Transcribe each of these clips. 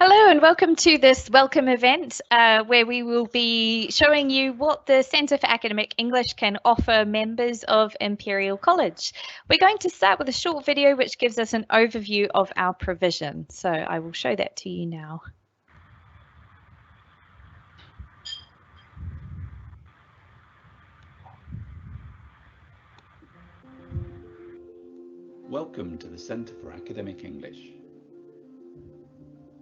Hello and welcome to this welcome event where we will be showing you what the Centre for Academic English can offer members of Imperial College. We're going to start with a short video which gives us an overview of our provision. So I will show that to you now. Welcome to the Centre for Academic English.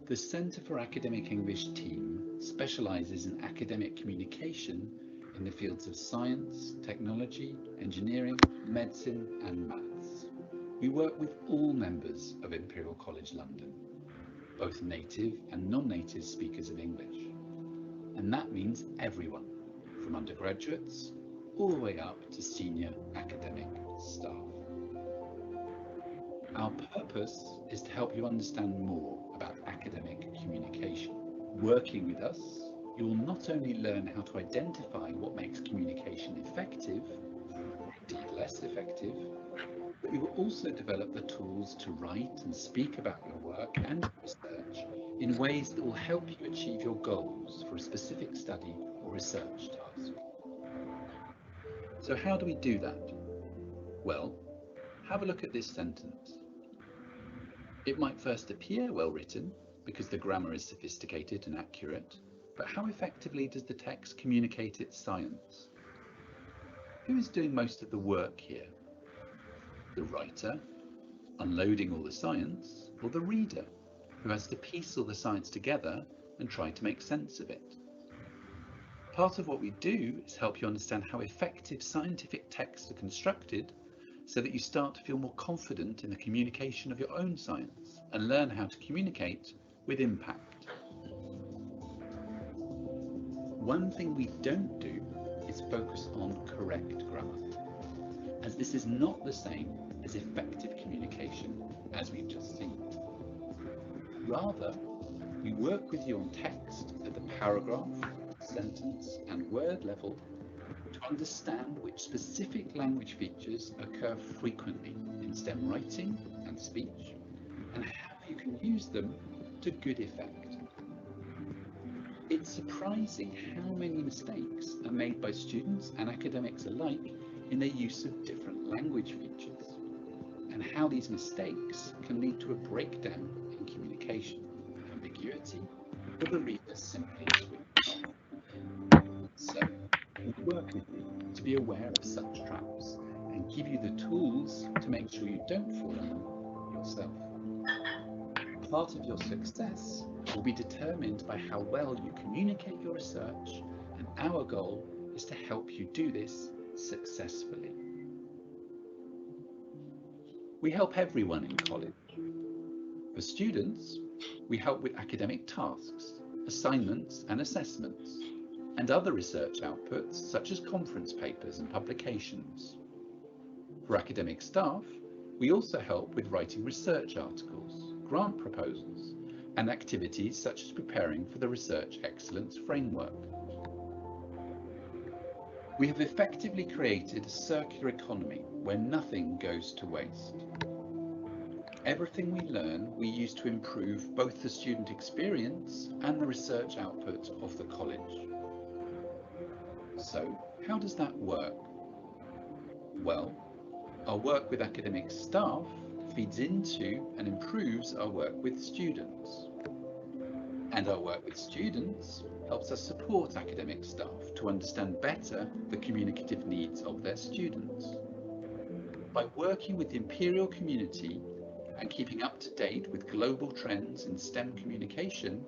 The Centre for Academic English team specialises in academic communication in the fields of science, technology, engineering, medicine and maths. We work with all members of Imperial College London, both native and non-native speakers of English. And that means everyone, from undergraduates all the way up to senior academic staff. Our purpose is to help you understand more about academic communication. Working with us, you will not only learn how to identify what makes communication effective, or indeed less effective, but you will also develop the tools to write and speak about your work and research in ways that will help you achieve your goals for a specific study or research task. So how do we do that? Well, have a look at this sentence. It might first appear well written because the grammar is sophisticated and accurate, but how effectively does the text communicate its science? Who is doing most of the work here? The writer, unloading all the science, or the reader, who has to piece all the science together and try to make sense of it? Part of what we do is help you understand how effective scientific texts are constructed so that you start to feel more confident in the communication of your own science and learn how to communicate with impact. One thing we don't do is focus on correct grammar, as this is not the same as effective communication, as we've just seen. Rather, we work with you on text at the paragraph, sentence, and word level to understand which specific language features occur frequently in STEM writing and speech, and how you can use them to good effect. It's surprising how many mistakes are made by students and academics alike in their use of different language features, and how these mistakes can lead to a breakdown in communication, ambiguity, or the reader simply switching off. So, we work with you to be aware of such traps and give you the tools to make sure you don't fall in them yourself. Part of your success will be determined by how well you communicate your research, and our goal is to help you do this successfully. We help everyone in college. For students, we help with academic tasks, assignments and assessments, and other research outputs such as conference papers and publications. For academic staff, we also help with writing research articles, grant proposals, and activities such as preparing for the Research Excellence Framework. We have effectively created a circular economy where nothing goes to waste. Everything we learn we use to improve both the student experience and the research output of the college. So, how does that work? Well, our work with academic staff feeds into and improves our work with students. And our work with students helps us support academic staff to understand better the communicative needs of their students. By working with the Imperial community and keeping up to date with global trends in STEM communication,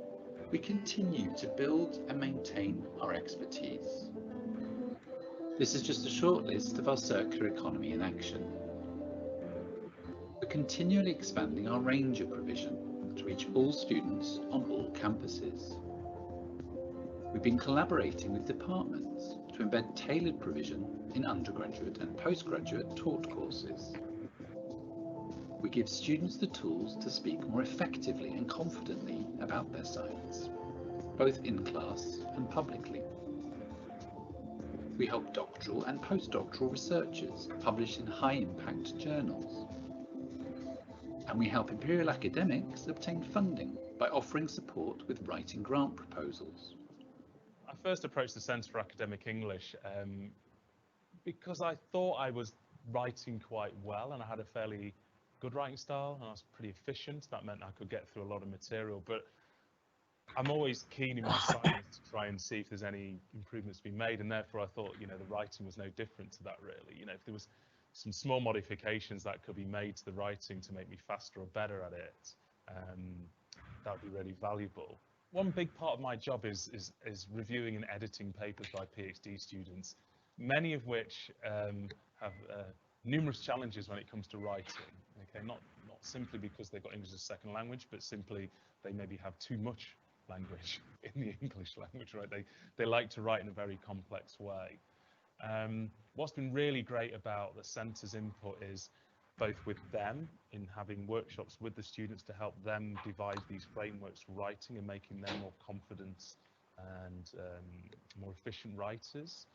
we continue to build and maintain our expertise. This is just a short list of our circular economy in action. We're continually expanding our range of provision to reach all students on all campuses. We've been collaborating with departments to embed tailored provision in undergraduate and postgraduate taught courses. We give students the tools to speak more effectively and confidently about their science, both in class and publicly. We help doctoral and postdoctoral researchers publish in high-impact journals. And we help Imperial academics obtain funding by offering support with writing grant proposals. I first approached the Centre for Academic English because I thought I was writing quite well and I had a fairly good writing style and I was pretty efficient. That meant I could get through a lot of material, but I'm always keen in my science to try and see if there's any improvements to be made, and therefore I thought, you know, the writing was no different to that really. You know, if there was some small modifications that could be made to the writing to make me faster or better at it, that would be really valuable. One big part of my job is reviewing and editing papers by PhD students, many of which have numerous challenges when it comes to writing. Okay, not simply because they've got English as a second language, but simply they maybe have too much language in the English language, right? They like to write in a very complex way. What's been really great about the centre's input is both with them in having workshops with the students to help them devise these frameworks for writing and making them more confident and more efficient writers.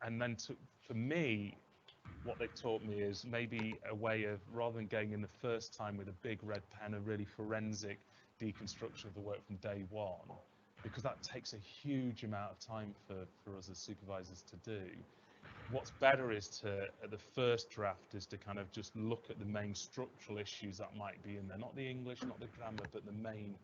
And then for me, what they've taught me is maybe a way of, rather than going in the first time with a big red pen, a really forensic deconstruction of the work from day one, because that takes a huge amount of time for us as supervisors to do. What's better is to, at the first draft, is to kind of just look at the main structural issues that might be in there, not the English, not the grammar, but the main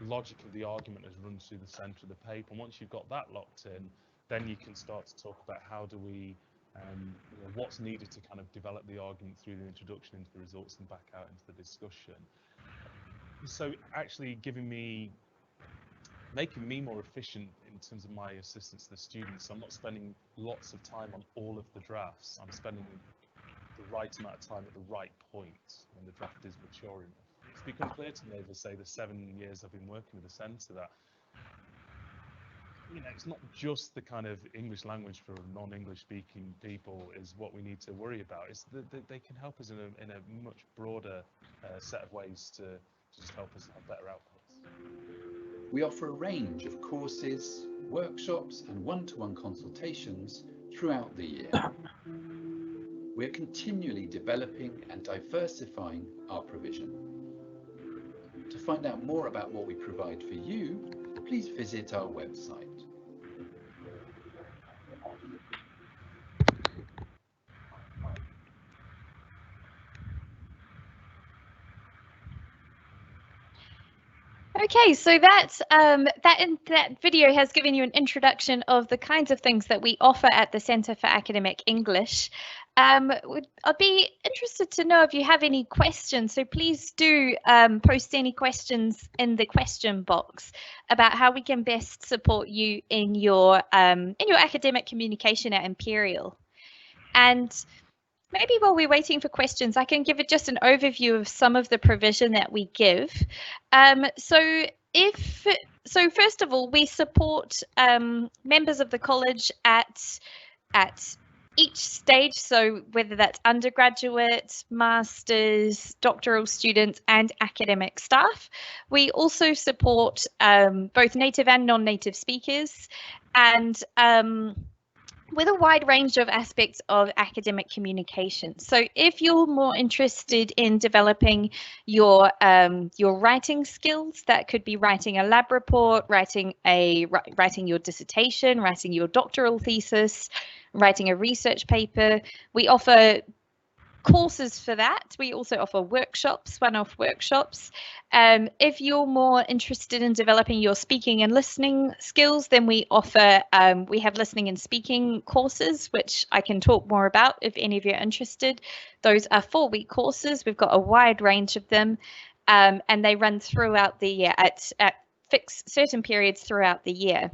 logic of the argument as runs through the centre of the paper. And once you've got that locked in, then you can start to talk about how do we, you know, what's needed to kind of develop the argument through the introduction into the results and back out into the discussion. So actually making me more efficient in terms of my assistance to the students. I'm not spending lots of time on all of the drafts. I'm spending the right amount of time at the right point when the draft is mature enough. It's become clear to me over, say, the 7 years I've been working with the centre that, you know, it's not just the kind of English language for non-English speaking people is what we need to worry about. It's that they can help us in a much broader set of ways to just help us have better outputs. We offer a range of courses, workshops and one-to-one consultations throughout the year. We're continually developing and diversifying our provision. To find out more about what we provide for you, please visit our website. Okay, so that video has given you an introduction of the kinds of things that we offer at the Centre for Academic English. I'd be interested to know if you have any questions, so please do post any questions in the question box about how we can best support you in your academic communication at Imperial. And maybe while we're waiting for questions, I can give it just an overview of some of the provision that we give. So first of all, we support members of the college at each stage, so whether that's undergraduate, masters, doctoral students, and academic staff. We also support both native and non-native speakers, and with a wide range of aspects of academic communication. So if you're more interested in developing your writing skills, that could be writing a lab report, writing your dissertation, writing your doctoral thesis, writing a research paper, we offer courses for that. We also offer workshops, one-off workshops. If you're more interested in developing your speaking and listening skills, then we offer, we have listening and speaking courses, which I can talk more about if any of you are interested. Those are 4-week courses. We've got a wide range of them, and they run throughout the year at fixed certain periods throughout the year.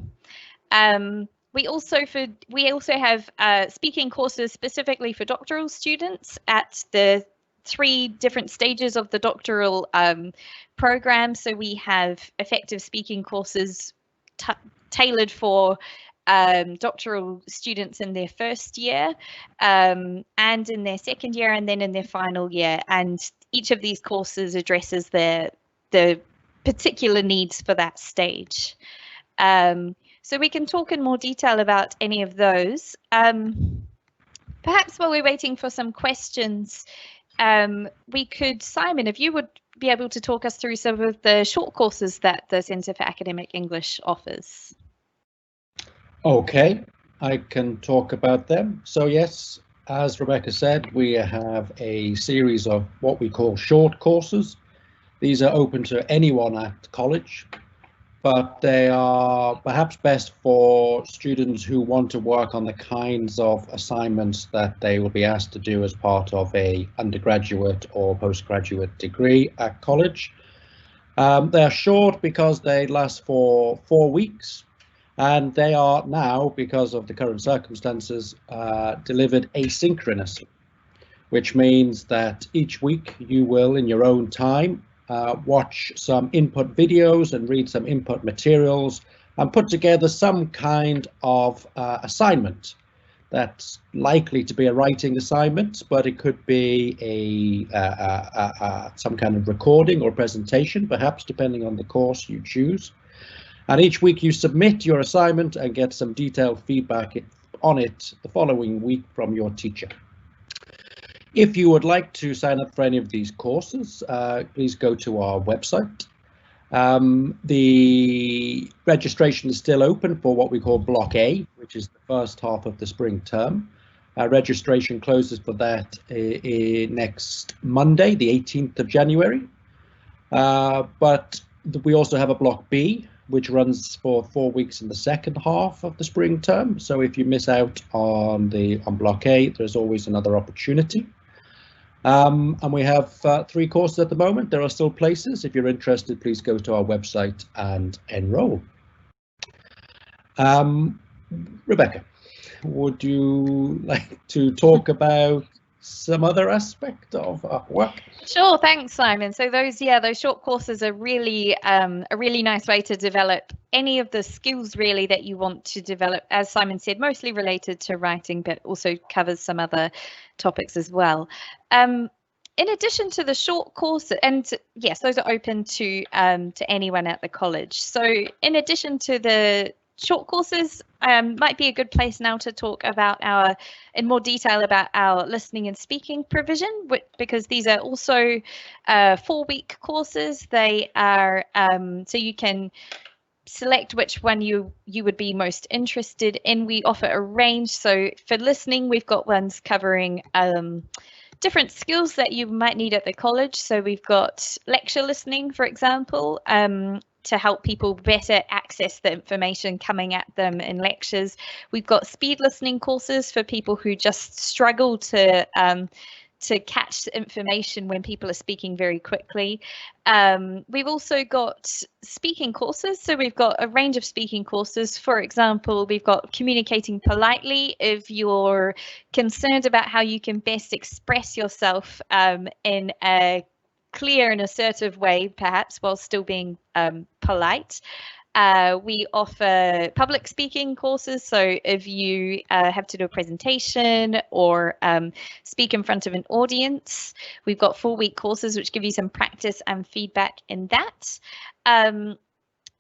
We also have speaking courses specifically for doctoral students at the 3 different stages of the doctoral program. So we have effective speaking courses tailored for doctoral students in their first year and in their second year and then in their final year. And each of these courses addresses the particular needs for that stage. So we can talk in more detail about any of those. Perhaps while we're waiting for some questions, Simon, if you would be able to talk us through some of the short courses that the Centre for Academic English offers. Okay, I can talk about them. So yes, as Rebecca said, we have a series of what we call short courses. These are open to anyone at college, but they are perhaps best for students who want to work on the kinds of assignments that they will be asked to do as part of a undergraduate or postgraduate degree at college. They are short because they last for 4 weeks, and they are now, because of the current circumstances, delivered asynchronously, which means that each week you will, in your own time, watch some input videos and read some input materials and put together some kind of assignment. That's likely to be a writing assignment, but it could be some kind of recording or presentation, perhaps, depending on the course you choose. And each week you submit your assignment and get some detailed feedback on it the following week from your teacher. If you would like to sign up for any of these courses, please go to our website. The registration is still open for what we call Block A, which is the first half of the spring term. Registration closes for that next Monday, the 18th of January. But we also have a Block B, which runs for 4 weeks in the second half of the spring term. So if you miss out on Block A, there's always another opportunity. And we have 3 courses at the moment. There are still places. If you're interested, please go to our website and enroll. Rebecca, would you like to talk about some other aspect of our work? Sure, thanks, Simon. So those short courses are really a really nice way to develop any of the skills really that you want to develop, as Simon said, mostly related to writing, but also covers some other topics as well. In addition to the short course, and yes, those are open to anyone at the college. So in addition to the short courses, might be a good place now to talk about in more detail about our listening and speaking provision, because these are also 4-week courses. They are so you can select which one you would be most interested in. We offer a range. So for listening, we've got ones covering different skills that you might need at the college. So we've got lecture listening, for example, to help people better access the information coming at them in lectures. We've got speed listening courses for people who just struggle to catch information when people are speaking very quickly. We've also got speaking courses. So we've got a range of speaking courses. For example, we've got communicating politely if you're concerned about how you can best express yourself in a clear and assertive way, perhaps, while still being polite. We offer public speaking courses, so if you have to do a presentation or speak in front of an audience, we've got 4-week courses which give you some practice and feedback in that.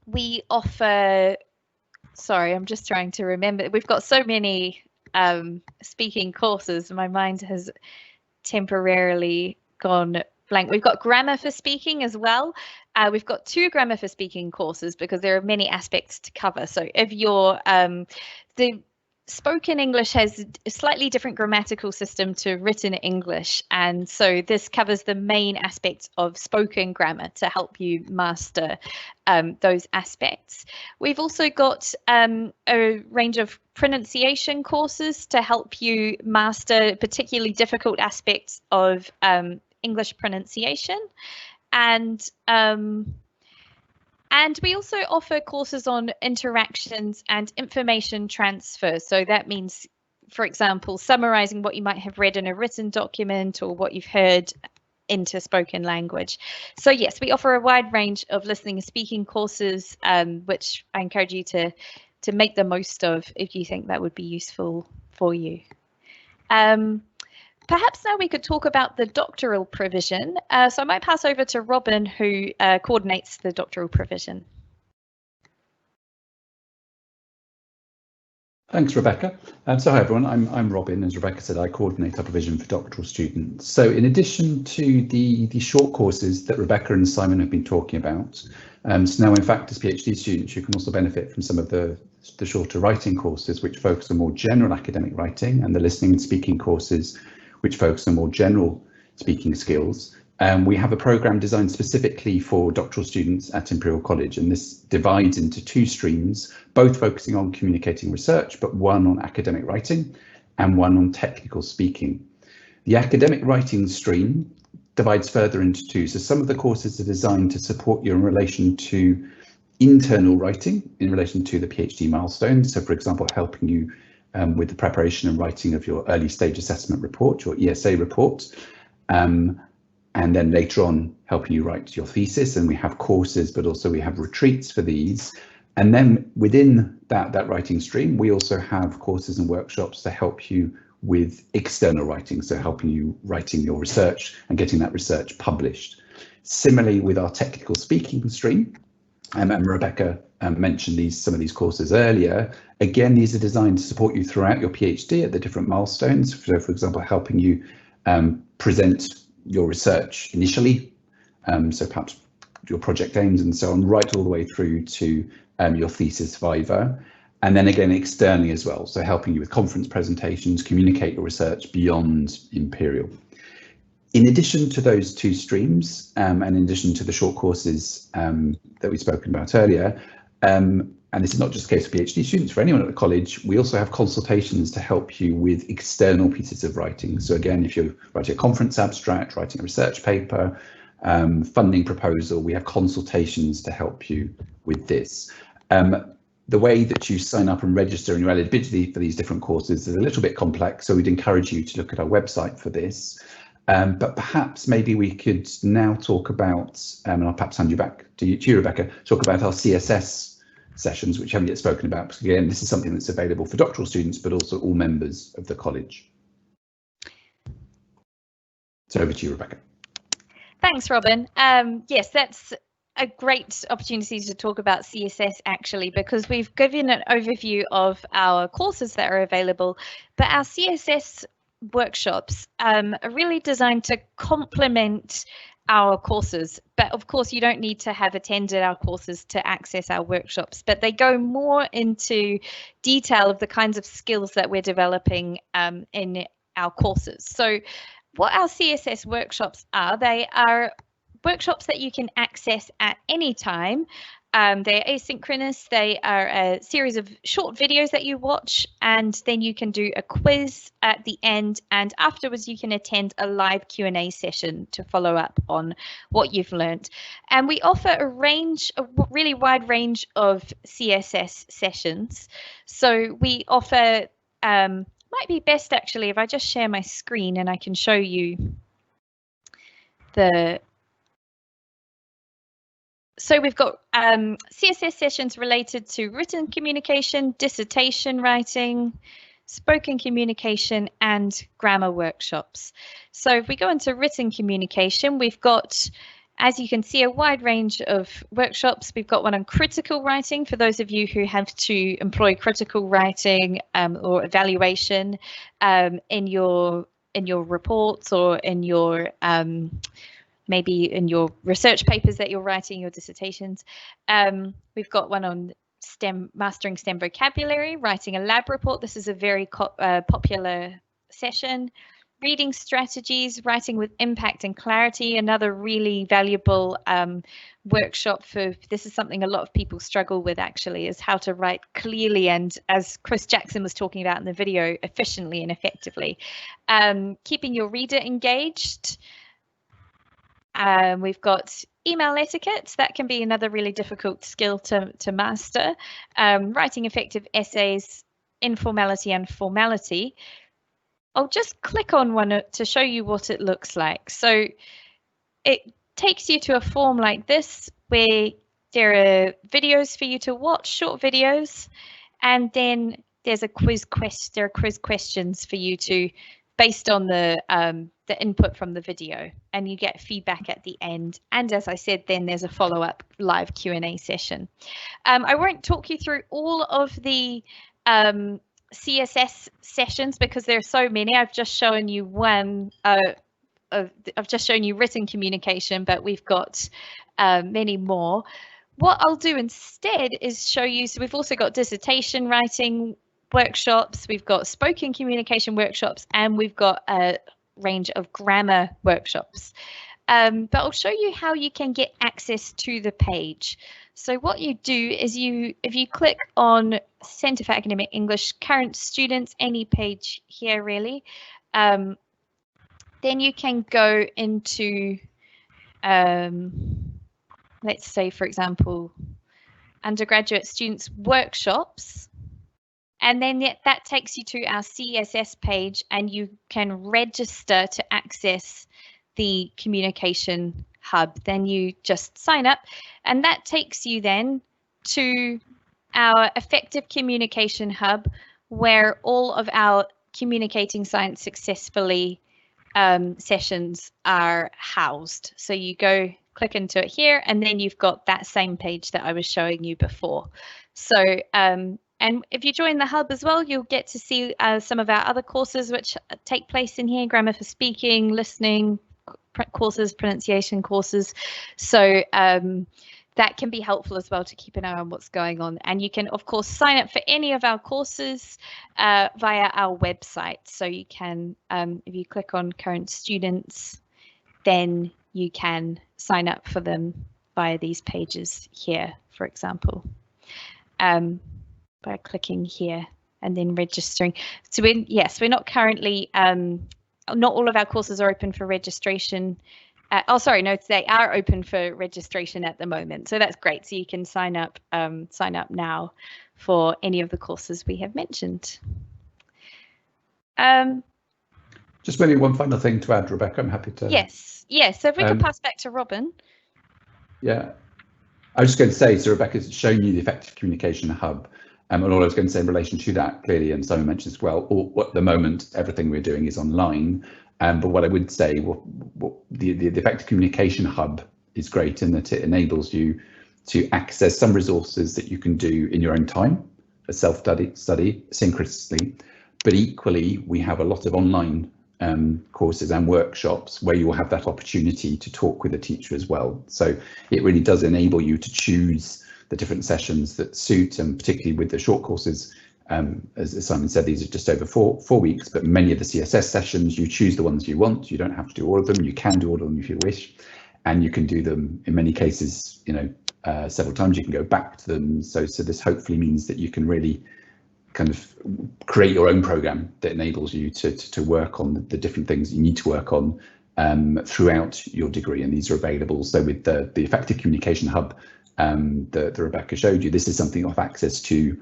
We offer, sorry, I'm just trying to remember, we've got so many speaking courses, my mind has temporarily gone blank. We've got grammar for speaking as well. We've got 2 grammar for speaking courses because there are many aspects to cover. So if you're the spoken English has a slightly different grammatical system to written English, and so this covers the main aspects of spoken grammar to help you master those aspects. We've also got a range of pronunciation courses to help you master particularly difficult aspects of English pronunciation, and we also offer courses on interactions and information transfer. So that means, for example, summarizing what you might have read in a written document or what you've heard into spoken language. So yes, we offer a wide range of listening and speaking courses, which I encourage you to make the most of if you think that would be useful for you. Perhaps now we could talk about the doctoral provision. So I might pass over to Robin, who coordinates the doctoral provision. Thanks, Rebecca. So hi everyone, I'm Robin. As Rebecca said, I coordinate our provision for doctoral students. So in addition to the short courses that Rebecca and Simon have been talking about, so now in fact as PhD students you can also benefit from some of the shorter writing courses which focus on more general academic writing, and the listening and speaking courses which focus on more general speaking skills. We have a programme designed specifically for doctoral students at Imperial College, and this divides into two streams, both focusing on communicating research, but one on academic writing and one on technical speaking. The academic writing stream divides further into two. So some of the courses are designed to support you in relation to internal writing, in relation to the PhD milestones. So for example, helping you with the preparation and writing of your early stage assessment report, your ESA report. And then later on helping you write your thesis, and we have courses, but also we have retreats for these. And then within that writing stream, we also have courses and workshops to help you with external writing, so helping you writing your research and getting that research published. Similarly with our technical speaking stream, and Rebecca mentioned some of these courses earlier. Again, these are designed to support you throughout your PhD at the different milestones. So for example, helping you present your research initially, so perhaps your project aims and so on, right all the way through to your thesis viva, and then again externally as well, so helping you with conference presentations, communicate your research beyond Imperial. In addition to those two streams, and in addition to the short courses that we've spoken about earlier, and this is not just the case for PhD students, for anyone at the college, we also have consultations to help you with external pieces of writing. So again, if you're writing a conference abstract, writing a research paper, funding proposal, we have consultations to help you with this. The way that you sign up and register and your eligibility for these different courses is a little bit complex, so we'd encourage you to look at our website for this. But perhaps maybe we could now talk about, and I'll perhaps hand you back to you, Rebecca, talk about our CSS sessions, which we haven't yet spoken about, because again, this is something that's available for doctoral students, but also all members of the college. So over to you, Rebecca. Thanks, Robin. Yes, that's a great opportunity to talk about CSS actually, because we've given an overview of our courses that are available, but our CSS workshops are really designed to complement our courses. But of course, you don't need to have attended our courses to access our workshops, but they go more into detail of the kinds of skills that we're developing in our courses. So what our CSS workshops are, they are workshops that you can access at any time. They're asynchronous. They are a series of short videos that you watch, and then you can do a quiz at the end, and afterwards you can attend a live Q&A session to follow up on what you've learned. And we offer a really wide range of CSS sessions. So we offer, might be best actually if I just share my screen and I can show you the. So we've got CSS sessions related to written communication, dissertation writing, spoken communication, and grammar workshops. So if we go into written communication, we've got, as you can see, a wide range of workshops. We've got one on critical writing for those of you who have to employ critical writing or evaluation in your reports or in your maybe in your research papers that you're writing, your dissertations. We've got one on mastering STEM vocabulary, writing a lab report. This is a very popular session. Reading strategies, writing with impact and clarity, another really valuable workshop for, this is something a lot of people struggle with actually, is how to write clearly and, as Chris Jackson was talking about in the video, efficiently and effectively. Keeping your reader engaged. We've got email etiquette. That can be another really difficult skill to master. Writing effective essays, informality and formality. I'll just click on one to show you what it looks like. So it takes you to a form like this, where there are videos for you to watch, short videos, and then there's a quiz questions for you to, based on the input from the video, and you get feedback at the end. And as I said, then there's a follow-up live Q&A session. I won't talk you through all of the CSS sessions, because there are so many. I've just shown you one. I've just shown you written communication, but we've got many more. What I'll do instead is show you, so we've also got dissertation writing workshops, we've got spoken communication workshops, and we've got a range of grammar workshops. But I'll show you how you can get access to the page. So what you do is if you click on Centre for Academic English, current students, any page here really, then you can go into, let's say, for example, undergraduate students workshops. And then that takes you to our CSS page, and you can register to access the communication hub. Then you just sign up, and that takes you then to our effective communication hub, where all of our Communicating Science Successfully sessions are housed. So you go click into it here, and then you've got that same page that I was showing you before. So and if you join the hub as well, you'll get to see some of our other courses which take place in here: grammar for speaking, listening courses, pronunciation courses. So that can be helpful as well to keep an eye on what's going on. And you can, of course, sign up for any of our courses via our website. So you can, if you click on current students, then you can sign up for them via these pages here, for example, by clicking here and then registering. So we're not currently, not all of our courses are open for registration. Oh, sorry, no, they are open for registration at the moment. So that's great. So you can sign up now for any of the courses we have mentioned. Just maybe one final thing to add, Rebecca. I'm happy to. Yes. So if we can pass back to Robin. Yeah, I was just going to say, so Rebecca's shown you the Effective Communication Hub. And all I was going to say in relation to that, clearly, and Simon mentioned as well, at the moment, everything we're doing is online. But what I would say, the Effective Communication Hub is great in that it enables you to access some resources that you can do in your own time, a self-study synchronously. But equally, we have a lot of online courses and workshops where you will have that opportunity to talk with a teacher as well. So it really does enable you to choose the different sessions that suit, and particularly with the short courses, as Simon said, these are just over four weeks, but many of the CSS sessions, you choose the ones you want. You don't have to do all of them. You can do all of them if you wish, and you can do them in many cases, several times. You can go back to them. So this hopefully means that you can really kind of create your own program that enables you to work on the different things you need to work on throughout your degree, and these are available. So with the Effective Communication Hub that Rebecca showed you, this is something you have access to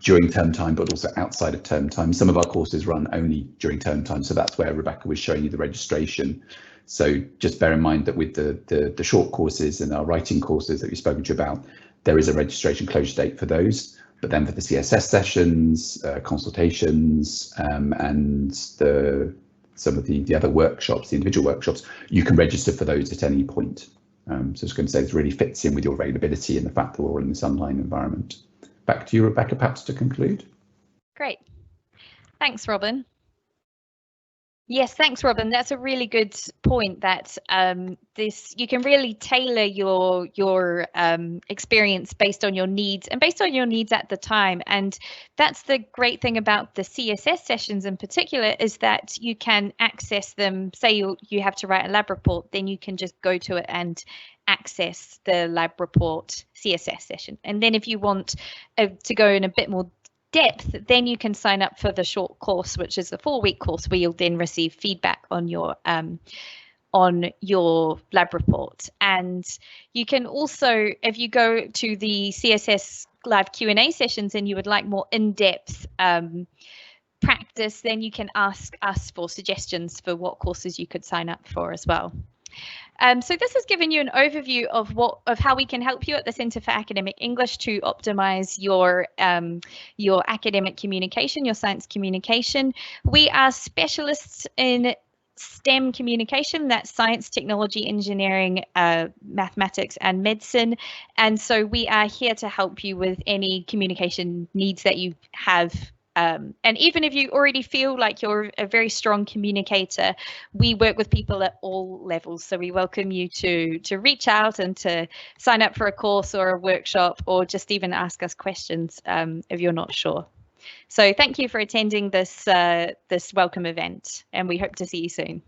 during term time, but also outside of term time. Some of our courses run only during term time, so that's where Rebecca was showing you the registration. So just bear in mind that with the short courses and our writing courses that we've spoken to you about, there is a registration closure date for those. But then for the CSS sessions, consultations, and some of the other workshops, the individual workshops, you can register for those at any point. So I was going to say this really fits in with your availability and the fact that we're all in this online environment. Back to you, Rebecca, perhaps to conclude. Great. Thanks, Robin. Yes, thanks, Robin. That's a really good point, that you can really tailor your experience based on your needs and based on your needs at the time. And that's the great thing about the CSS sessions in particular, is that you can access them. Say you have to write a lab report, then you can just go to it and access the lab report CSS session. And then if you want to go in a bit more depth, then you can sign up for the short course, which is the 4-week course, where you'll then receive feedback on your lab report. And you can also, if you go to the CSS live Q&A sessions and you would like more in-depth practice, then you can ask us for suggestions for what courses you could sign up for as well. So this has given you an overview of how we can help you at the Centre for Academic English to optimise your academic communication, your science communication. We are specialists in STEM communication, that's science, technology, engineering, mathematics and medicine. And so we are here to help you with any communication needs that you have And even if you already feel like you're a very strong communicator, we work with people at all levels. So we welcome you to reach out and to sign up for a course or a workshop, or just even ask us questions if you're not sure. So thank you for attending this welcome event, and we hope to see you soon.